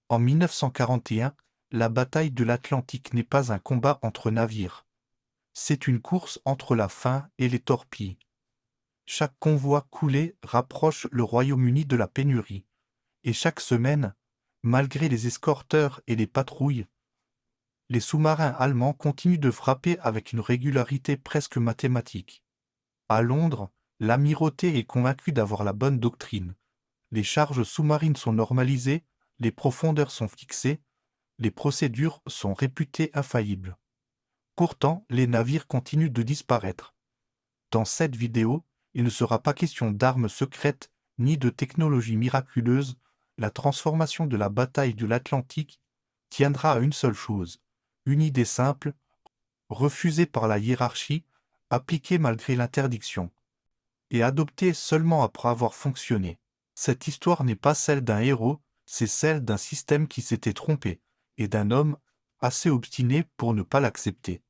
En 1941, la bataille de l'Atlantique n'est pas un combat entre navires. C'est une course entre la faim et les torpilles. Chaque convoi coulé rapproche le Royaume-Uni de la pénurie. Et chaque semaine, malgré les escorteurs et les patrouilles, les sous-marins allemands continuent de frapper avec une régularité presque mathématique. À Londres, l'amirauté est convaincue d'avoir la bonne doctrine. Les charges sous-marines sont normalisées, les profondeurs sont fixées, les procédures sont réputées infaillibles. Pourtant, les navires continuent de disparaître. Dans cette vidéo, il ne sera pas question d'armes secrètes ni de technologies miraculeuses. La transformation de la bataille de l'Atlantique tiendra à une seule chose, une idée simple, refusée par la hiérarchie, appliquée malgré l'interdiction, et adoptée seulement après avoir fonctionné. Cette histoire n'est pas celle d'un héros, c'est celle d'un système qui s'était trompé, et d'un homme assez obstiné pour ne pas l'accepter.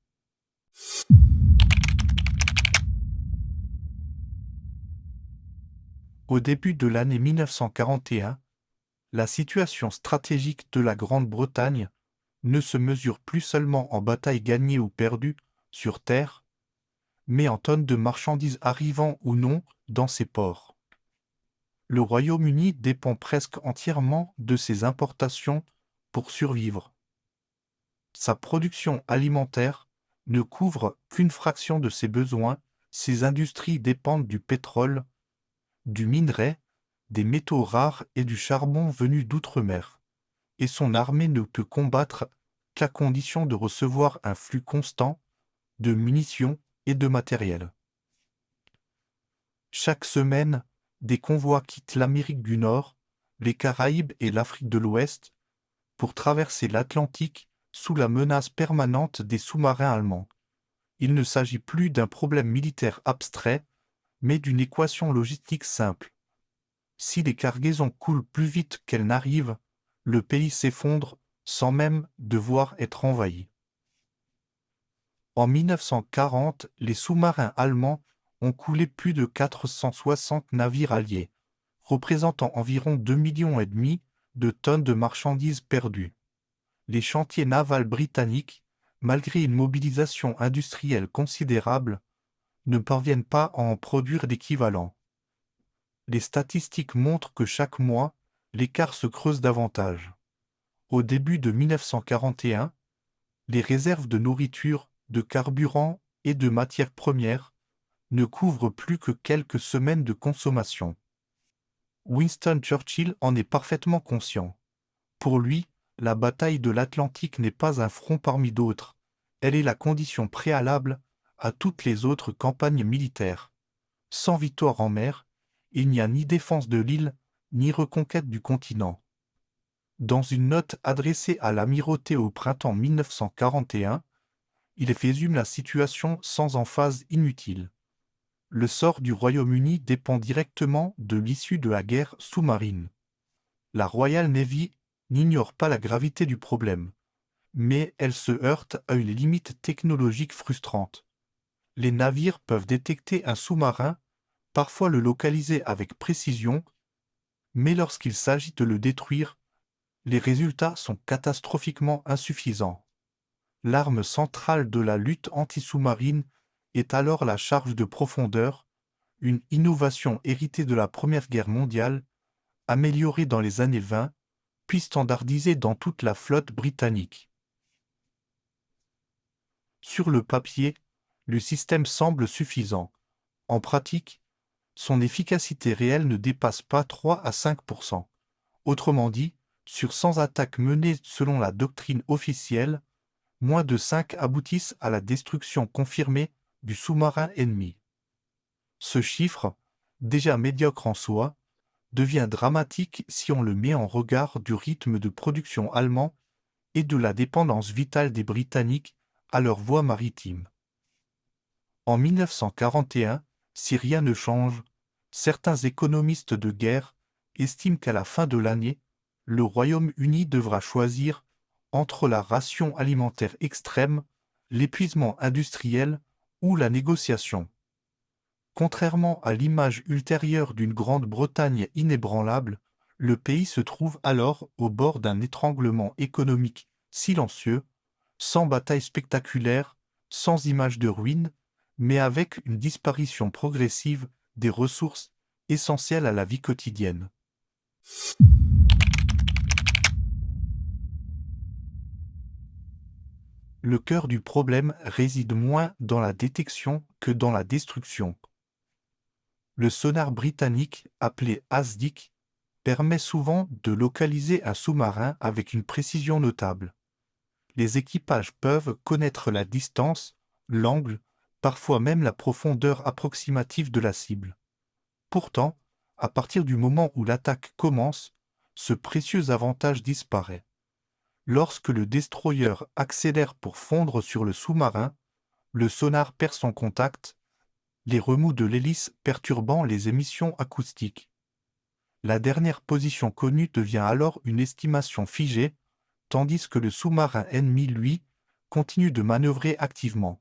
Au début de l'année 1941, la situation stratégique de la Grande-Bretagne ne se mesure plus seulement en batailles gagnées ou perdues sur terre, mais en tonnes de marchandises arrivant ou non dans ses ports. Le Royaume-Uni dépend presque entièrement de ses importations pour survivre. Sa production alimentaire ne couvre qu'une fraction de ses besoins, ses industries dépendent du pétrole, du minerai, des métaux rares et du charbon venu d'outre-mer, et son armée ne peut combattre qu'à condition de recevoir un flux constant de munitions et de matériel. Chaque semaine, des convois quittent l'Amérique du Nord, les Caraïbes et l'Afrique de l'Ouest pour traverser l'Atlantique sous la menace permanente des sous-marins allemands. Il ne s'agit plus d'un problème militaire abstrait, mais d'une équation logistique simple. Si les cargaisons coulent plus vite qu'elles n'arrivent, le pays s'effondre sans même devoir être envahi. En 1940, les sous-marins allemands ont coulé plus de 460 navires alliés, représentant environ 2,5 millions de tonnes de marchandises perdues. Les chantiers navals britanniques, malgré une mobilisation industrielle considérable, ne parviennent pas à en produire d'équivalent. Les statistiques montrent que chaque mois, l'écart se creuse davantage. Au début de 1941, les réserves de nourriture, de carburant et de matières premières ne couvrent plus que quelques semaines de consommation. Winston Churchill en est parfaitement conscient. Pour lui, la bataille de l'Atlantique n'est pas un front parmi d'autres, elle est la condition préalable à toutes les autres campagnes militaires. Sans victoire en mer, il n'y a ni défense de l'île, ni reconquête du continent. Dans une note adressée à l'amirauté au printemps 1941, il résume la situation sans emphase inutile. Le sort du Royaume-Uni dépend directement de l'issue de la guerre sous-marine. La Royal Navy n'ignore pas la gravité du problème, mais elle se heurte à une limite technologique frustrante. Les navires peuvent détecter un sous-marin, parfois le localiser avec précision, mais lorsqu'il s'agit de le détruire, les résultats sont catastrophiquement insuffisants. L'arme centrale de la lutte anti-sous-marine est alors la charge de profondeur, une innovation héritée de la Première Guerre mondiale, améliorée dans les années 20, puis standardisée dans toute la flotte britannique. Sur le papier, le système semble suffisant. En pratique, son efficacité réelle ne dépasse pas 3 à 5%. Autrement dit, sur 100 attaques menées selon la doctrine officielle, moins de 5 aboutissent à la destruction confirmée du sous-marin ennemi. Ce chiffre, déjà médiocre en soi, devient dramatique si on le met en regard du rythme de production allemand et de la dépendance vitale des Britanniques à leur voie maritime. En 1941, si rien ne change, certains économistes de guerre estiment qu'à la fin de l'année, le Royaume-Uni devra choisir entre la ration alimentaire extrême, l'épuisement industriel ou la négociation. Contrairement à l'image ultérieure d'une Grande-Bretagne inébranlable, Le pays se trouve alors au bord d'un étranglement économique silencieux, sans bataille spectaculaire, sans images de ruines, mais avec une disparition progressive des ressources essentielles à la vie quotidienne. Le cœur du problème réside moins dans la détection que dans la destruction. Le sonar britannique, appelé ASDIC, permet souvent de localiser un sous-marin avec une précision notable. Les équipages peuvent connaître la distance, l'angle, parfois même la profondeur approximative de la cible. Pourtant, à partir du moment où l'attaque commence, ce précieux avantage disparaît. Lorsque le destroyer accélère pour fondre sur le sous-marin, le sonar perd son contact, les remous de l'hélice perturbant les émissions acoustiques. La dernière position connue devient alors une estimation figée, tandis que le sous-marin ennemi, lui, continue de manœuvrer activement.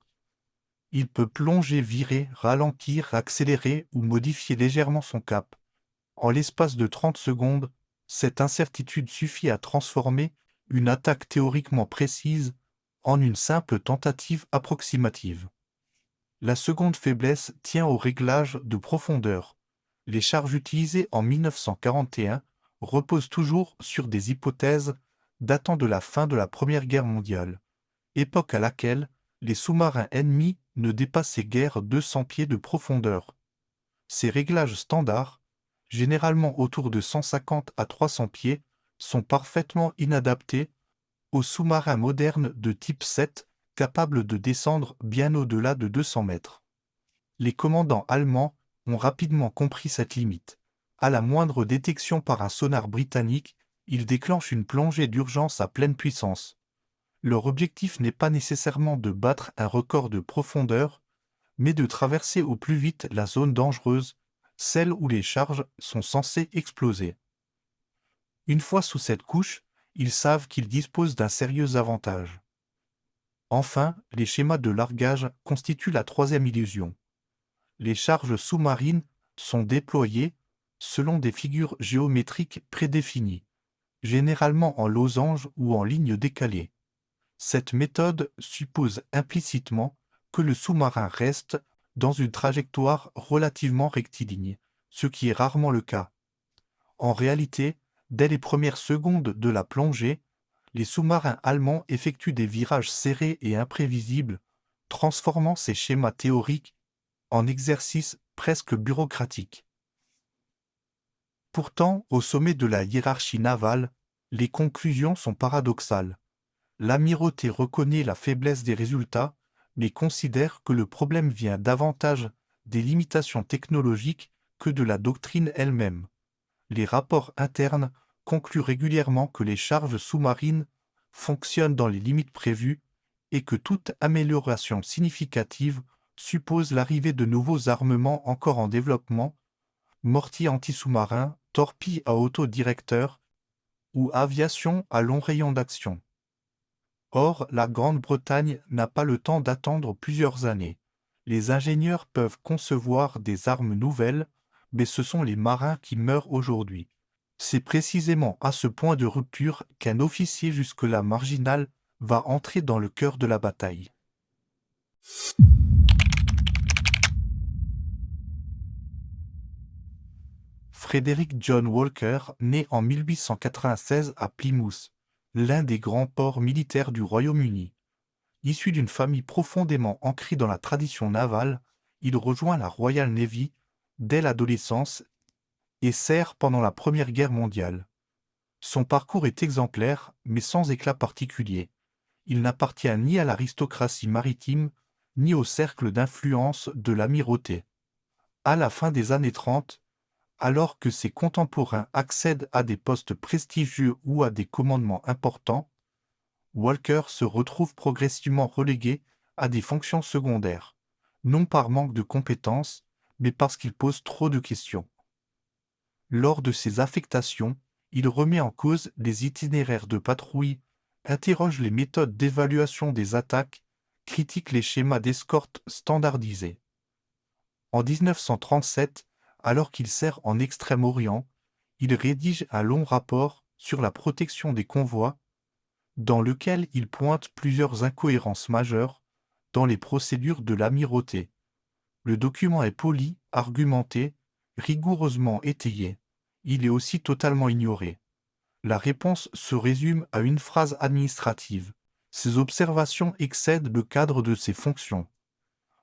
Il peut plonger, virer, ralentir, accélérer ou modifier légèrement son cap. En l'espace de 30 secondes, cette incertitude suffit à transformer une attaque théoriquement précise en une simple tentative approximative. La seconde faiblesse tient au réglage de profondeur. Les charges utilisées en 1941 reposent toujours sur des hypothèses datant de la fin de la Première Guerre mondiale, époque à laquelle les sous-marins ennemis ne dépassaient guère 200 pieds de profondeur. Ces réglages standards, généralement autour de 150 à 300 pieds, sont parfaitement inadaptés aux sous-marins modernes de type 7, capables de descendre bien au-delà de 200 mètres. Les commandants allemands ont rapidement compris cette limite. À la moindre détection par un sonar britannique, ils déclenchent une plongée d'urgence à pleine puissance. Leur objectif n'est pas nécessairement de battre un record de profondeur, mais de traverser au plus vite la zone dangereuse, celle où les charges sont censées exploser. Une fois sous cette couche, ils savent qu'ils disposent d'un sérieux avantage. Enfin, les schémas de largage constituent la troisième illusion. Les charges sous-marines sont déployées selon des figures géométriques prédéfinies, généralement en losange ou en ligne décalée. Cette méthode suppose implicitement que le sous-marin reste dans une trajectoire relativement rectiligne, ce qui est rarement le cas. En réalité, dès les premières secondes de la plongée, les sous-marins allemands effectuent des virages serrés et imprévisibles, transformant ces schémas théoriques en exercices presque bureaucratiques. Pourtant, au sommet de la hiérarchie navale, les conclusions sont paradoxales. L'amirauté reconnaît la faiblesse des résultats, mais considère que le problème vient davantage des limitations technologiques que de la doctrine elle-même. Les rapports internes concluent régulièrement que les charges sous-marines fonctionnent dans les limites prévues et que toute amélioration significative suppose l'arrivée de nouveaux armements encore en développement, mortiers anti-sous-marins, torpilles à autodirecteur ou aviation à long rayon d'action. Or, la Grande-Bretagne n'a pas le temps d'attendre plusieurs années. Les ingénieurs peuvent concevoir des armes nouvelles, mais ce sont les marins qui meurent aujourd'hui. C'est précisément à ce point de rupture qu'un officier jusque-là marginal va entrer dans le cœur de la bataille. Frederick John Walker naît en 1896 à Plymouth, l'un des grands ports militaires du Royaume-Uni. Issu d'une famille profondément ancrée dans la tradition navale, il rejoint la Royal Navy dès l'adolescence et sert pendant la Première Guerre mondiale. Son parcours est exemplaire, mais sans éclat particulier. Il n'appartient ni à l'aristocratie maritime, ni au cercle d'influence de l'amirauté. À la fin des années 30, alors que ses contemporains accèdent à des postes prestigieux ou à des commandements importants, Walker se retrouve progressivement relégué à des fonctions secondaires, non par manque de compétences, mais parce qu'il pose trop de questions. Lors de ces affectations, il remet en cause les itinéraires de patrouille, interroge les méthodes d'évaluation des attaques, critique les schémas d'escorte standardisés. En 1937, alors qu'il sert en Extrême-Orient, il rédige un long rapport sur la protection des convois, dans lequel il pointe plusieurs incohérences majeures dans les procédures de l'amirauté. Le document est poli, argumenté, rigoureusement étayé. Il est aussi totalement ignoré. La réponse se résume à une phrase administrative. Ses observations excèdent le cadre de ses fonctions.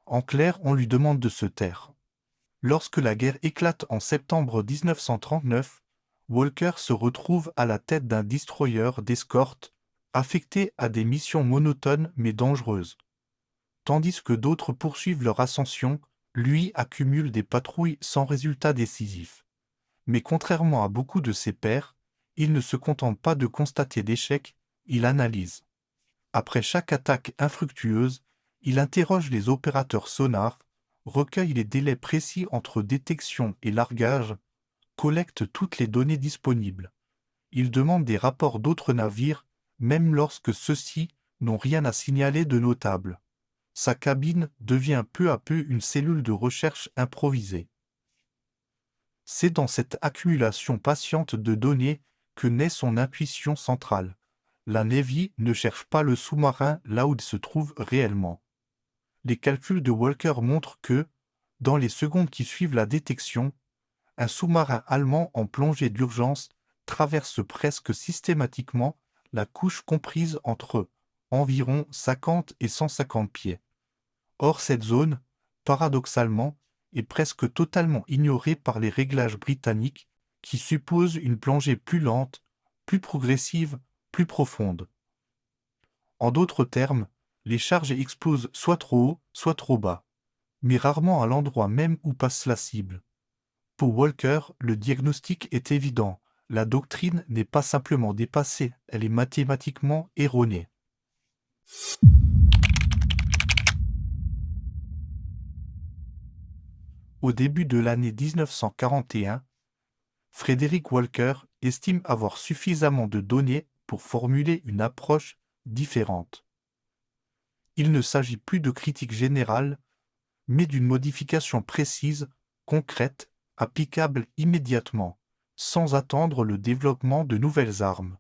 En clair, on lui demande de se taire. Lorsque la guerre éclate en septembre 1939, Walker se retrouve à la tête d'un destroyer d'escorte, affecté à des missions monotones mais dangereuses. Tandis que d'autres poursuivent leur ascension, lui accumule des patrouilles sans résultat décisif. Mais contrairement à beaucoup de ses pairs, il ne se contente pas de constater l'échec, il analyse. Après chaque attaque infructueuse, il interroge les opérateurs sonars, recueille les délais précis entre détection et largage, collecte toutes les données disponibles. Il demande des rapports d'autres navires, même lorsque ceux-ci n'ont rien à signaler de notable. Sa cabine devient peu à peu une cellule de recherche improvisée. C'est dans cette accumulation patiente de données que naît son intuition centrale. La Navy ne cherche pas le sous-marin là où il se trouve réellement. Les calculs de Walker montrent que, dans les secondes qui suivent la détection, un sous-marin allemand en plongée d'urgence traverse presque systématiquement la couche comprise entre environ 50 et 150 pieds. Or cette zone, paradoxalement, est presque totalement ignorée par les réglages britanniques qui supposent une plongée plus lente, plus progressive, plus profonde. En d'autres termes, les charges explosent soit trop haut, soit trop bas, mais rarement à l'endroit même où passe la cible. Pour Walker, le diagnostic est évident. La doctrine n'est pas simplement dépassée, elle est mathématiquement erronée. Au début de l'année 1941, Frederick Walker estime avoir suffisamment de données pour formuler une approche différente. Il ne s'agit plus de critique générale, mais d'une modification précise, concrète, applicable immédiatement, sans attendre le développement de nouvelles armes.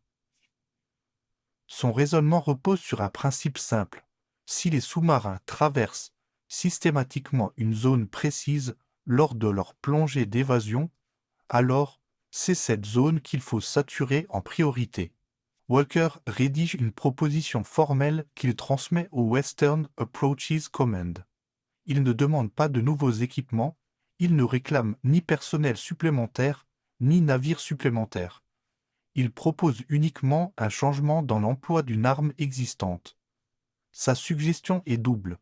Son raisonnement repose sur un principe simple. Si les sous-marins traversent systématiquement une zone précise lors de leur plongée d'évasion, alors c'est cette zone qu'il faut saturer en priorité. Walker rédige une proposition formelle qu'il transmet au Western Approaches Command. Il ne demande pas de nouveaux équipements, il ne réclame ni personnel supplémentaire, ni navire supplémentaire. Il propose uniquement un changement dans l'emploi d'une arme existante. Sa suggestion est double.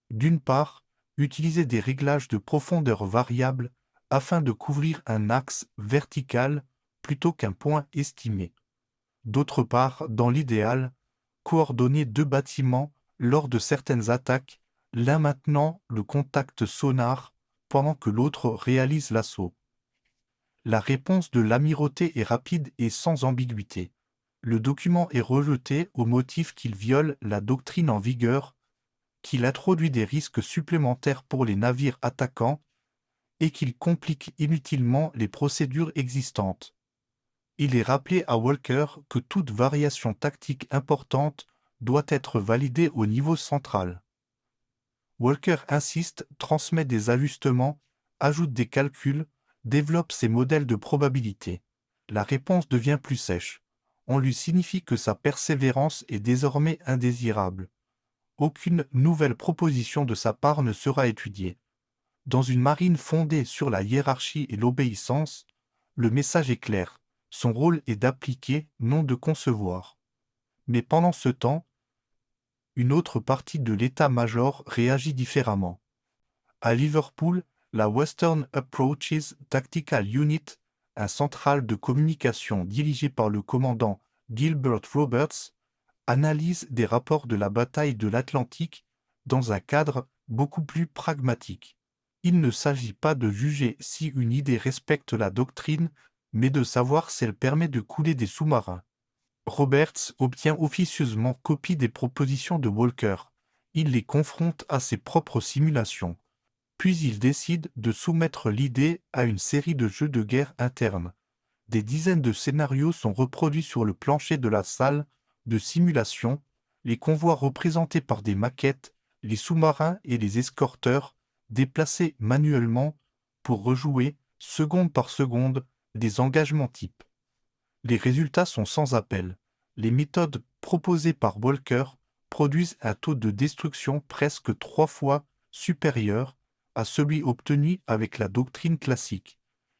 D'une part, utiliser des réglages de profondeur variables afin de couvrir un axe vertical plutôt qu'un point estimé. D'autre part, dans l'idéal, coordonner deux bâtiments lors de certaines attaques, l'un maintenant le contact sonar pendant que l'autre réalise l'assaut. La réponse de l'amirauté est rapide et sans ambiguïté. Le document est rejeté au motif qu'il viole la doctrine en vigueur, qu'il introduit des risques supplémentaires pour les navires attaquants et qu'il complique inutilement les procédures existantes. Il est rappelé à Walker que toute variation tactique importante doit être validée au niveau central. Walker insiste, transmet des ajustements, ajoute des calculs, développe ses modèles de probabilité. La réponse devient plus sèche. On lui signifie que sa persévérance est désormais indésirable. Aucune nouvelle proposition de sa part ne sera étudiée. Dans une marine fondée sur la hiérarchie et l'obéissance, le message est clair. Son rôle est d'appliquer, non de concevoir. Mais pendant ce temps, une autre partie de l'état-major réagit différemment. À Liverpool, la Western Approaches Tactical Unit, un central de communication dirigé par le commandant Gilbert Roberts, analyse des rapports de la bataille de l'Atlantique dans un cadre beaucoup plus pragmatique. Il ne s'agit pas de juger si une idée respecte la doctrine, mais de savoir si elle permet de couler des sous-marins. Roberts obtient officieusement copie des propositions de Walker. Il les confronte à ses propres simulations. Puis il décide de soumettre l'idée à une série de jeux de guerre internes. Des dizaines de scénarios sont reproduits sur le plancher de la salle de simulation, les convois représentés par des maquettes, les sous-marins et les escorteurs, déplacés manuellement pour rejouer, seconde par seconde, des engagements types. Les résultats sont sans appel. Les méthodes proposées par Walker produisent un taux de destruction presque 3 fois supérieur à celui obtenu avec la doctrine classique.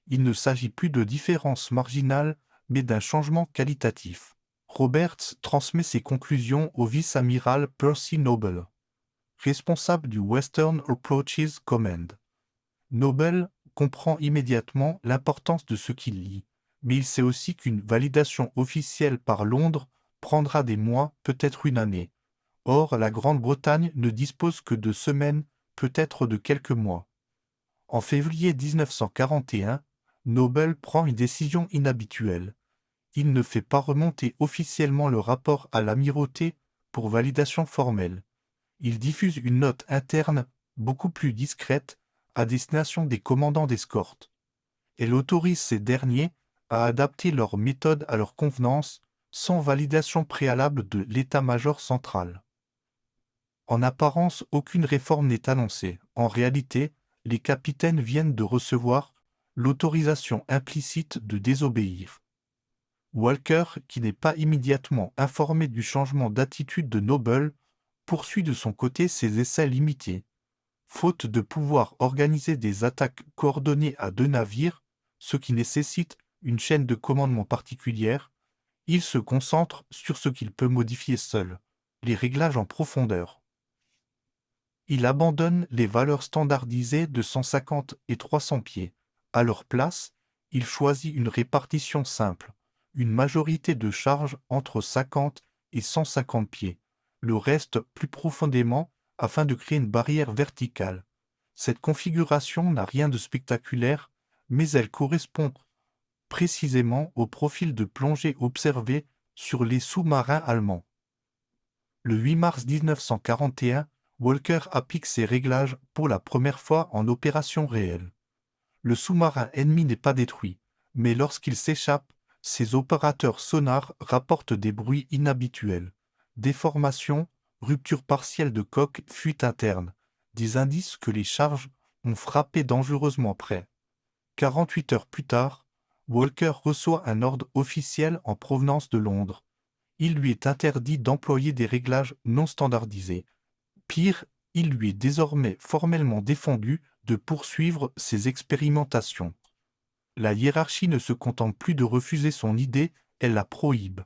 Il ne s'agit plus de différences marginales, mais d'un changement qualitatif. Roberts transmet ses conclusions au vice-amiral Percy Noble, responsable du Western Approaches Command. Noble comprend immédiatement l'importance de ce qu'il lit, mais il sait aussi qu'une validation officielle par Londres prendra des mois, peut-être une année. Or, la Grande-Bretagne ne dispose que de semaines, peut-être de quelques mois. En février 1941, Noble prend une décision inhabituelle. Il ne fait pas remonter officiellement le rapport à l'Amirauté pour validation formelle. Il diffuse une note interne, beaucoup plus discrète, à destination des commandants d'escorte. Elle autorise ces derniers à adapter leurs méthodes à leur convenance, sans validation préalable de l'état-major central. En apparence, aucune réforme n'est annoncée. En réalité, les capitaines viennent de recevoir l'autorisation implicite de désobéir. Walker, qui n'est pas immédiatement informé du changement d'attitude de Noble, poursuit de son côté ses essais limités. Faute de pouvoir organiser des attaques coordonnées à 2 navires, ce qui nécessite une chaîne de commandement particulière, il se concentre sur ce qu'il peut modifier seul, les réglages en profondeur. Il abandonne les valeurs standardisées de 150 et 300 pieds. À leur place, il choisit une répartition simple, une majorité de charges entre 50 et 150 pieds, le reste plus profondément afin de créer une barrière verticale. Cette configuration n'a rien de spectaculaire, mais elle correspond précisément au profil de plongée observé sur les sous-marins allemands. Le 8 mars 1941, Walker applique ces réglages pour la première fois en opération réelle. Le sous-marin ennemi n'est pas détruit, mais lorsqu'il s'échappe, ses opérateurs sonars rapportent des bruits inhabituels. Déformation, rupture partielle de coque, fuite interne, des indices que les charges ont frappé dangereusement près. 48 heures plus tard, Walker reçoit un ordre officiel en provenance de Londres. Il lui est interdit d'employer des réglages non standardisés. Pire, il lui est désormais formellement défendu de poursuivre ses expérimentations. La hiérarchie ne se contente plus de refuser son idée, elle la prohibe.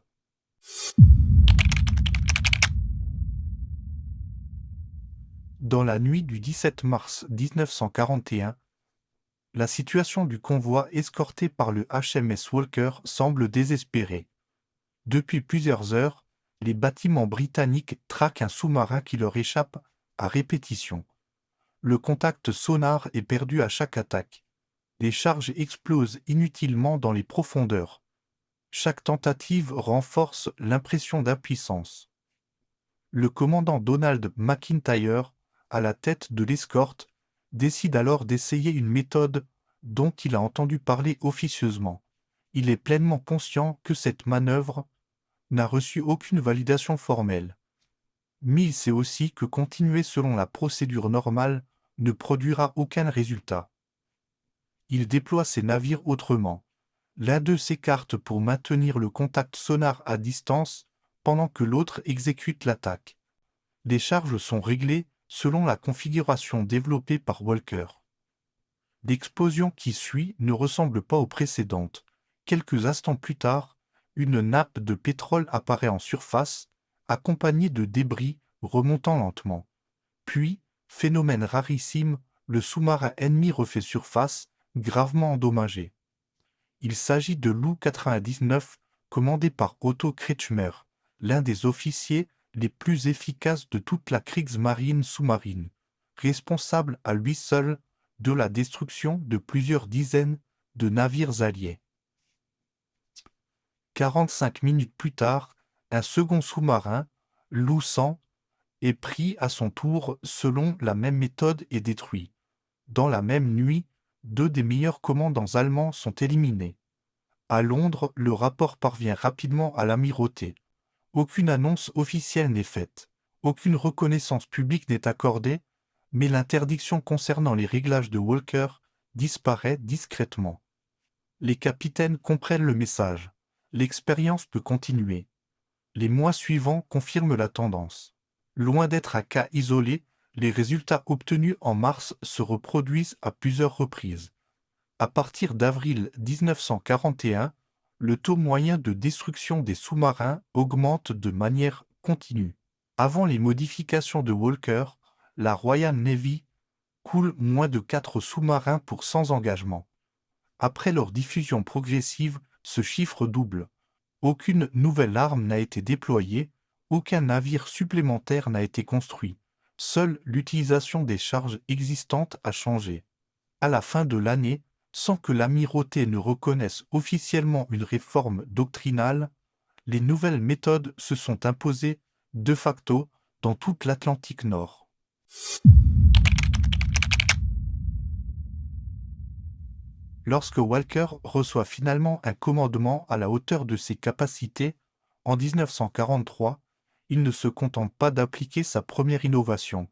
Dans la nuit du 17 mars 1941, la situation du convoi escorté par le HMS Walker semble désespérée. Depuis plusieurs heures, les bâtiments britanniques traquent un sous-marin qui leur échappe à répétition. Le contact sonar est perdu à chaque attaque. Les charges explosent inutilement dans les profondeurs. Chaque tentative renforce l'impression d'impuissance. Le commandant Donald McIntyre, à la tête de l'escorte, décide alors d'essayer une méthode dont il a entendu parler officieusement. Il est pleinement conscient que cette manœuvre n'a reçu aucune validation formelle. Mais il sait aussi que continuer selon la procédure normale ne produira aucun résultat. Il déploie ses navires autrement. L'un d'eux s'écarte pour maintenir le contact sonar à distance pendant que l'autre exécute l'attaque. Les charges sont réglées selon la configuration développée par Walker. L'explosion qui suit ne ressemble pas aux précédentes. Quelques instants plus tard, une nappe de pétrole apparaît en surface, accompagnée de débris remontant lentement. Puis, phénomène rarissime, le sous-marin ennemi refait surface, gravement endommagé. Il s'agit de l'U-99, commandé par Otto Kretschmer, l'un des officiers les plus efficaces de toute la Kriegsmarine sous-marine, responsable à lui seul de la destruction de plusieurs dizaines de navires alliés. 45 minutes plus tard, un second sous-marin, l'U-100, est pris à son tour selon la même méthode et détruit. Dans la même nuit, 2 des meilleurs commandants allemands sont éliminés. À Londres, le rapport parvient rapidement à l'Amirauté. Aucune annonce officielle n'est faite. Aucune reconnaissance publique n'est accordée, mais l'interdiction concernant les réglages de Walker disparaît discrètement. Les capitaines comprennent le message. L'expérience peut continuer. Les mois suivants confirment la tendance. Loin d'être un cas isolé, les résultats obtenus en mars se reproduisent à plusieurs reprises. À partir d'avril 1941, le taux moyen de destruction des sous-marins augmente de manière continue. Avant les modifications de Walker, la Royal Navy coule moins de 4 sous-marins pour 100 engagements. Après leur diffusion progressive, ce chiffre double. Aucune nouvelle arme n'a été déployée, aucun navire supplémentaire n'a été construit. Seule l'utilisation des charges existantes a changé. À la fin de l'année, sans que l'Amirauté ne reconnaisse officiellement une réforme doctrinale, les nouvelles méthodes se sont imposées de facto dans toute l'Atlantique Nord. Lorsque Walker reçoit finalement un commandement à la hauteur de ses capacités, en 1943, il ne se contente pas d'appliquer sa première innovation.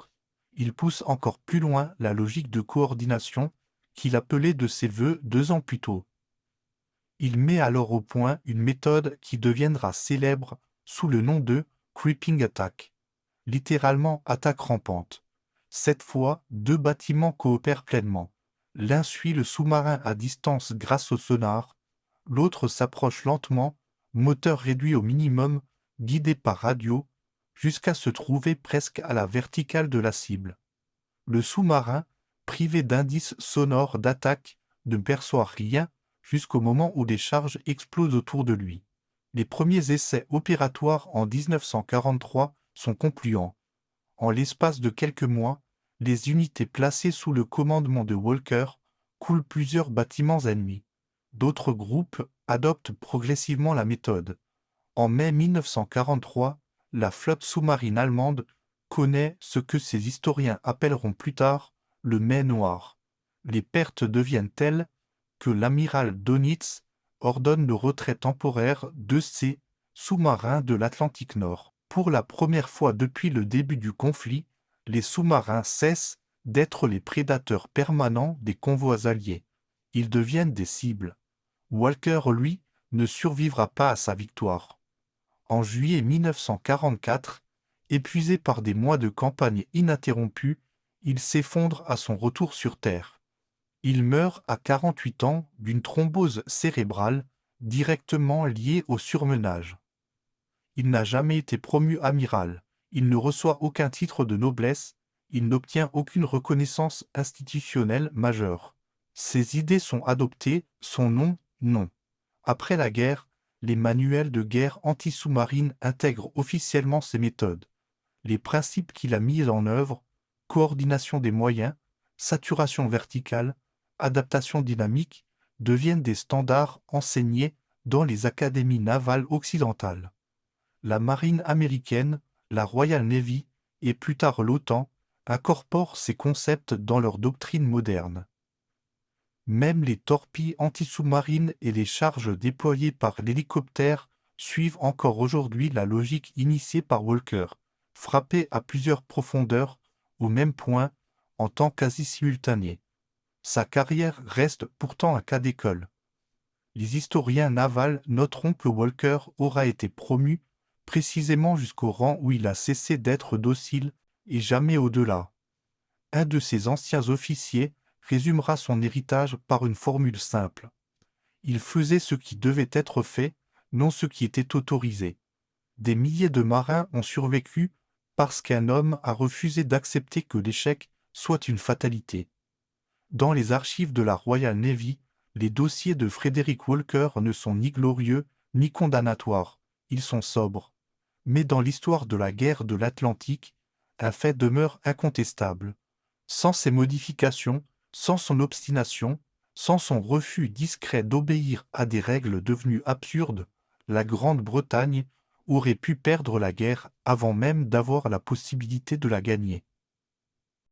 Il pousse encore plus loin la logique de coordination qu'il appelait de ses vœux 2 ans plus tôt. Il met alors au point une méthode qui deviendra célèbre sous le nom de « creeping attack », littéralement attaque rampante. Cette fois, 2 bâtiments coopèrent pleinement. L'un suit le sous-marin à distance grâce au sonar, l'autre s'approche lentement, moteur réduit au minimum, guidé par radio, jusqu'à se trouver presque à la verticale de la cible. Le sous-marin, privé d'indices sonores d'attaque, ne perçoit rien jusqu'au moment où des charges explosent autour de lui. Les premiers essais opératoires en 1943 sont concluants. En l'espace de quelques mois, les unités placées sous le commandement de Walker coulent plusieurs bâtiments ennemis. D'autres groupes adoptent progressivement la méthode. En mai 1943, la flotte sous-marine allemande connaît ce que ses historiens appelleront plus tard le Mai noir. Les pertes deviennent telles que l'amiral Dönitz ordonne le retrait temporaire de ses sous-marins de l'Atlantique Nord. Pour la première fois depuis le début du conflit, les sous-marins cessent d'être les prédateurs permanents des convois alliés. Ils deviennent des cibles. Walker, lui, ne survivra pas à sa victoire. En juillet 1944, épuisé par des mois de campagne ininterrompus, il s'effondre à son retour sur Terre. Il meurt à 48 ans d'une thrombose cérébrale directement liée au surmenage. Il n'a jamais été promu amiral, il ne reçoit aucun titre de noblesse, il n'obtient aucune reconnaissance institutionnelle majeure. Ses idées sont adoptées, son nom, non. Après la guerre, les manuels de guerre anti-sous-marine intègrent officiellement ses méthodes. Les principes qu'il a mis en œuvre, coordination des moyens, saturation verticale, adaptation dynamique, deviennent des standards enseignés dans les académies navales occidentales. La marine américaine, la Royal Navy et plus tard l'OTAN incorporent ces concepts dans leur doctrine moderne. Même les torpilles anti-sous-marines et les charges déployées par l'hélicoptère suivent encore aujourd'hui la logique initiée par Walker, frapper à plusieurs profondeurs, au même point, en temps quasi simultané. Sa carrière reste pourtant un cas d'école. Les historiens navals noteront que Walker aura été promu précisément jusqu'au rang où il a cessé d'être docile et jamais au-delà. Un de ses anciens officiers résumera son héritage par une formule simple. Il faisait ce qui devait être fait, non ce qui était autorisé. Des milliers de marins ont survécu parce qu'un homme a refusé d'accepter que l'échec soit une fatalité. Dans les archives de la Royal Navy, les dossiers de Frederick Walker ne sont ni glorieux ni condamnatoires, ils sont sobres. Mais dans l'histoire de la guerre de l'Atlantique, un fait demeure incontestable. Sans ces modifications, sans son obstination, sans son refus discret d'obéir à des règles devenues absurdes, la Grande-Bretagne aurait pu perdre la guerre avant même d'avoir la possibilité de la gagner.